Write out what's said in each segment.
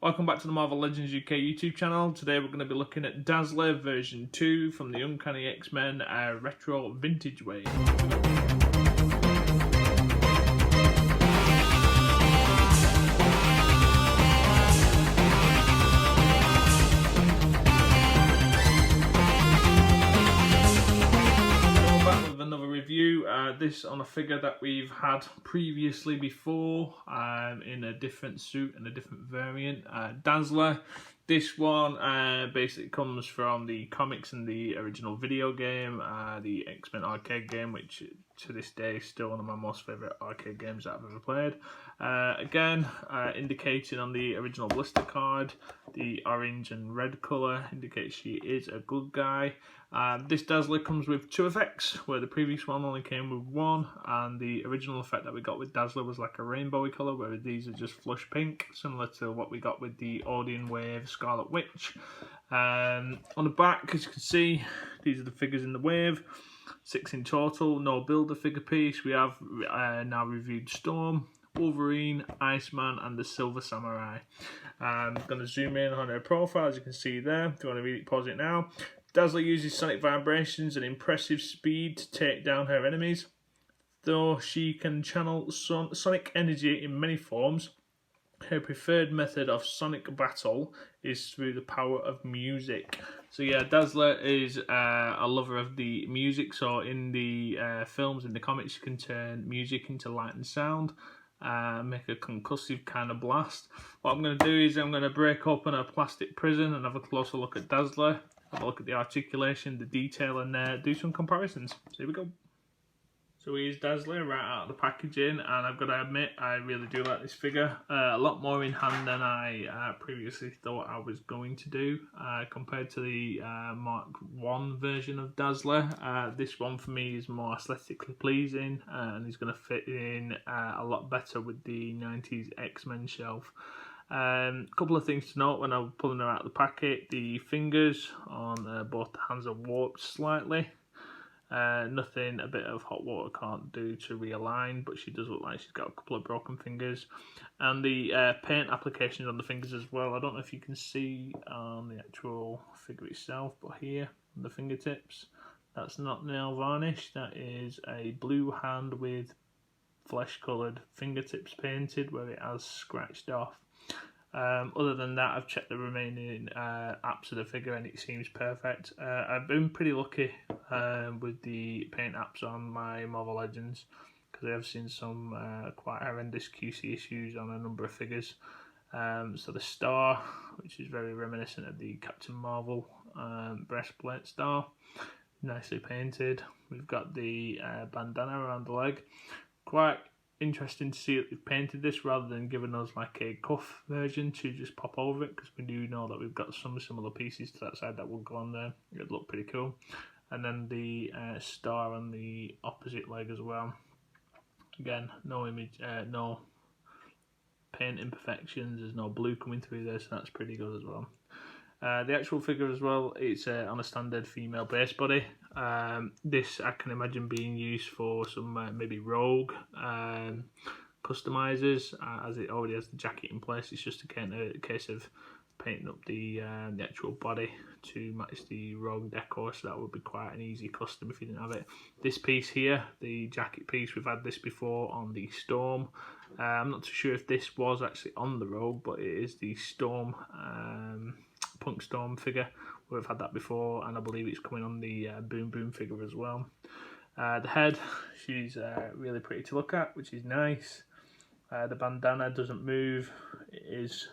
Welcome back to the Marvel Legends UK YouTube channel. Today we're going to be looking at Dazzler version 2 from the Uncanny X-Men retro vintage wave. This on a figure that we've had previously before in a different suit and a different variant, Dazzler. This one basically comes from the comics and the original video game, the X-Men arcade game, which to this day is still one of my most favourite arcade games that I've ever played. Again, indicating on the original blister card, the orange and red colour indicates she is a good guy. This Dazzler comes with 2 effects, where the previous one only came with 1, and the original effect that we got with Dazzler was like a rainbowy colour, whereas these are just flush pink, similar to what we got with the Odeon Wave Scarlet Witch. On the back, as you can see, these are the figures in the wave, 6 in total, no builder figure piece. We have now reviewed Storm, Wolverine, Iceman and the Silver Samurai. I'm going to zoom in on her profile, as you can see there. If you want to read it, pause it now. Dazzler uses sonic vibrations and impressive speed to take down her enemies. Though she can channel sonic energy in many forms, her preferred method of sonic battle is through the power of music. So yeah, Dazzler is a lover of the music. So in the films, in the comics, you can turn music into light and sound. Make a concussive kind of blast. What I'm going to do is I'm going to break open a plastic prison and have a closer look at Dazzler. Have a look at the articulation, the detail, and do some comparisons. So here we go. So here's Dazzler right out of the packaging, and I've got to admit, I really do like this figure. A lot more in hand than I previously thought I was going to do, compared to the Mark 1 version of Dazzler. This one for me is more aesthetically pleasing, and is going to fit in a lot better with the 90s X-Men shelf. Couple of things to note when I'm pulling her out of the packet. The fingers on both the hands are warped slightly. Nothing a bit of hot water can't do to realign, but she does look like she's got a couple of broken fingers. And the paint applications on the fingers as well. I don't know if you can see on the actual figure itself, but here on the fingertips, that's not nail varnish. That is a blue hand with flesh coloured fingertips painted where it has scratched off. Other than that, I've checked the remaining apps of the figure and it seems perfect. I've been pretty lucky with the paint apps on my Marvel Legends, because I have seen some quite horrendous QC issues on a number of figures. So the star, which is very reminiscent of the Captain Marvel breastplate star, nicely painted. We've got the bandana around the leg. Quite interesting to see that they've painted this rather than giving us like a cuff version to just pop over it, because we do know that we've got some similar pieces to that side that will go on there. It'd look pretty cool. And then the star on the opposite leg as well. Again, no image, no paint imperfections. There's no blue coming through there, so that's pretty good as well. The actual figure as well, it's on a standard female base body. This I can imagine being used for some maybe rogue customizers, as it already has the jacket in place. It's just a case of painting up the actual body to match the rogue decor, so that would be quite an easy custom if you didn't have it. This piece here, the jacket piece, we've had this before on the Storm. I'm not too sure if this was actually on the rogue, but it is the Storm Punk Storm figure. We've had that before, and I believe it's coming on the Boom Boom figure as well. The head, she's really pretty to look at, which is nice. The bandana doesn't move. It is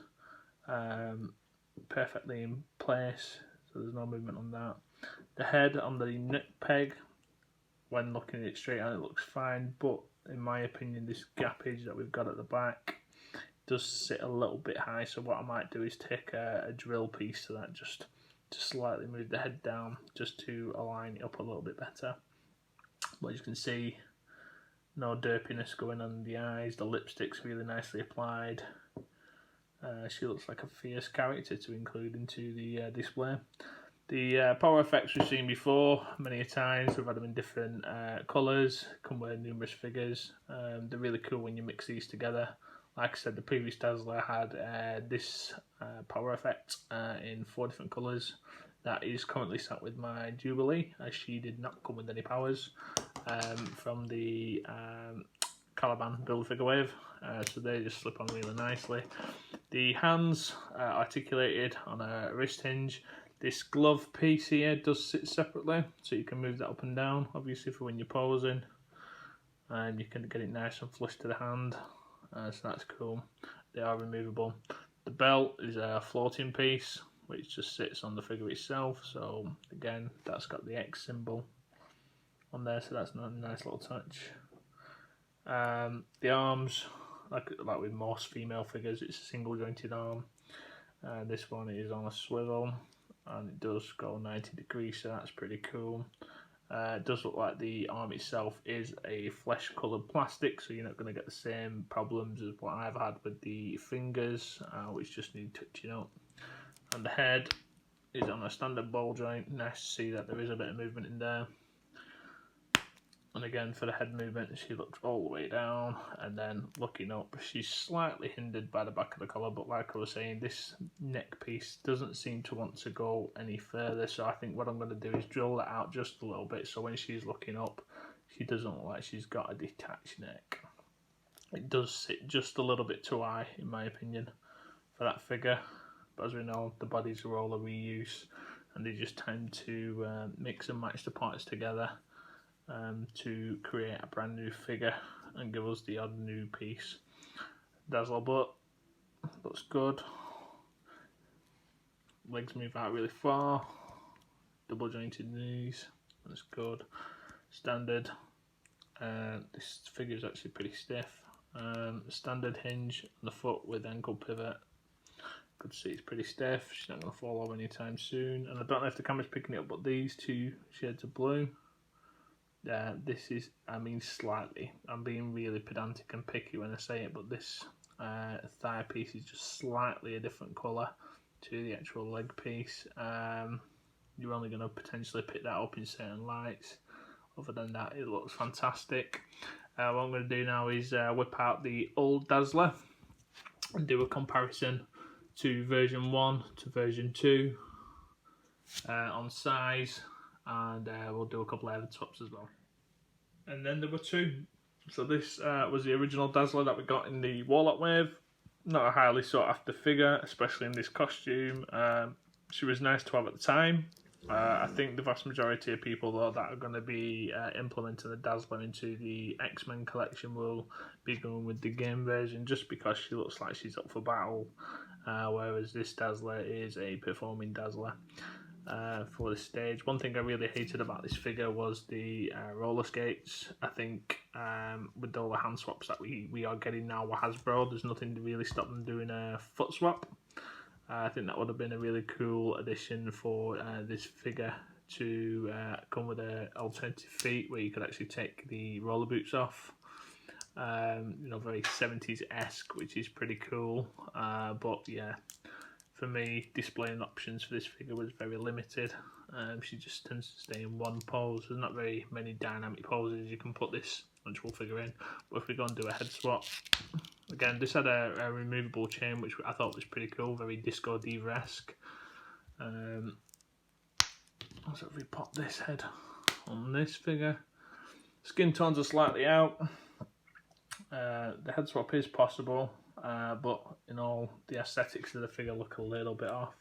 perfectly in place, so there's no movement on that. The head on the neck peg, when looking at it straight on, it looks fine, but in my opinion, this gappage that we've got at the back does sit a little bit high, so what I might do is take a drill piece to that, just to slightly move the head down, just to align it up a little bit better. But as you can see, no derpiness going on the eyes. The lipstick's really nicely applied. She looks like a fierce character to include into the display. The power effects we've seen before many a times. We've had them in different colours, come with numerous figures. They're really cool when you mix these together. like I said, the previous Dazzler had this power effect in 4 different colours. That is currently sat with my Jubilee, as she did not come with any powers from the Caliban Build-A-Figure wave, so they just slip on really nicely. The hands are articulated on a wrist hinge. This glove piece here does sit separately, so you can move that up and down, obviously for when you're posing, and you can get it nice and flush to the hand, so that's cool. They are removable. The belt is a floating piece, which just sits on the figure itself, so again, that's got the X symbol on there, so that's a nice little touch. The arms, like with most female figures, it's a single jointed arm. This one is on a swivel, and it does go 90 degrees, so that's pretty cool. It does look like the arm itself is a flesh coloured plastic, so you're not going to get the same problems as what I've had with the fingers, which just need touching up. And the head is on a standard ball joint. Nice to see that there is a bit of movement in there. And again, for the head movement, she looks all the way down, and then looking up, she's slightly hindered by the back of the collar, but like I was saying, this neck piece doesn't seem to want to go any further, so I think what I'm going to do is drill that out just a little bit, so when she's looking up, she doesn't look like she's got a detached neck. It does sit just a little bit too high, in my opinion, for that figure, but as we know, the bodies are all a reuse, and they just tend to mix and match the parts together to create a brand new figure and give us the odd new piece. Dazzler butt looks good. Legs move out really far. Double jointed knees, that's good. Standard. This figure is actually pretty stiff. Standard hinge on the foot with ankle pivot. Good to see it's pretty stiff. She's not going to fall over anytime soon. And I don't know if the camera's picking it up, but these 2 shades of blue. This is, I mean, slightly, I'm being really pedantic and picky when I say it, but this thigh piece is just slightly a different colour to the actual leg piece. You're only going to potentially pick that up in certain lights. Other than that, it looks fantastic. What I'm going to do now is whip out the old Dazzler and do a comparison to version 1 to version 2 on size, and we'll do a couple of head swaps as well. And then there were 2. So this was the original Dazzler that we got in the Warlock wave. Not a highly sought after figure, especially in this costume. She was nice to have at the time. I think the vast majority of people though that are going to be implementing the Dazzler into the X-Men collection will be going with the game version, just because she looks like she's up for battle, whereas this Dazzler is a performing Dazzler for the stage. One thing I really hated about this figure was the roller skates. I think with all the hand swaps that we are getting now with Hasbro, there's nothing to really stop them doing a foot swap. I think that would have been a really cool addition for this figure to come with an alternative feet where you could actually take the roller boots off. You know, very 70s-esque, which is pretty cool. But yeah, for me, displaying options for this figure was very limited. She just tends to stay in one pose. There's not very many dynamic poses you can put this actual figure in. But if we go and do a head swap, again, this had a removable chain, which I thought was pretty cool, very Disco Diva-esque. So if we pop this head on this figure, skin tones are slightly out. The head swap is possible, but in all, the aesthetics of the figure look a little bit off.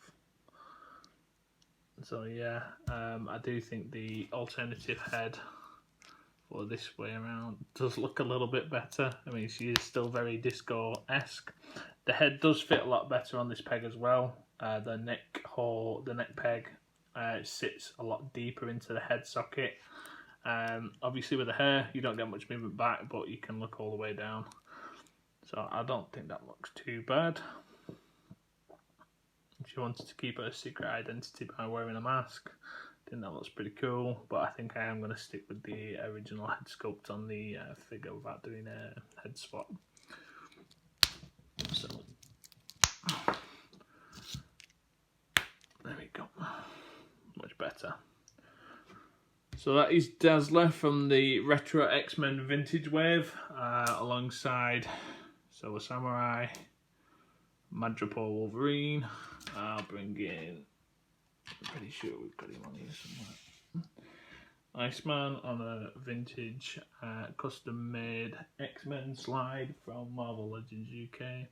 So yeah, I do think the alternative head for this way around does look a little bit better. I mean, she is still very disco-esque. The head does fit a lot better on this peg as well. The neck hole, the neck peg sits a lot deeper into the head socket. Obviously with the hair you don't get much movement back, but you can look all the way down. So I don't think that looks too bad. She wanted to keep her secret identity by wearing a mask. I think that looks pretty cool, but I think I am going to stick with the original head sculpt on the figure without doing a head swap. So there we go, much better. So that is Dazzler from the Retro X-Men Vintage Wave, alongside So a Samurai, Madripoor Wolverine. I'll bring in, I'm pretty sure we've got him on here somewhere. Iceman on a vintage custom made X-Men slide from Marvel Legends UK,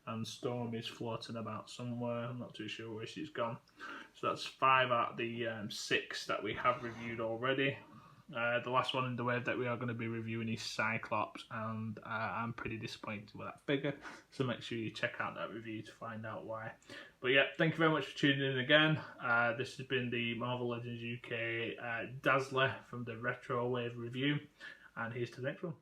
and Storm is floating about somewhere. I'm not too sure where she's gone. So that's 5 out of the 6 that we have reviewed already. The last one in the wave that we are going to be reviewing is Cyclops, and I'm pretty disappointed with that figure, so make sure you check out that review to find out why. But yeah, thank you very much for tuning in again. This has been the Marvel Legends UK Dazzler from the Retro Wave review, and here's to the next one.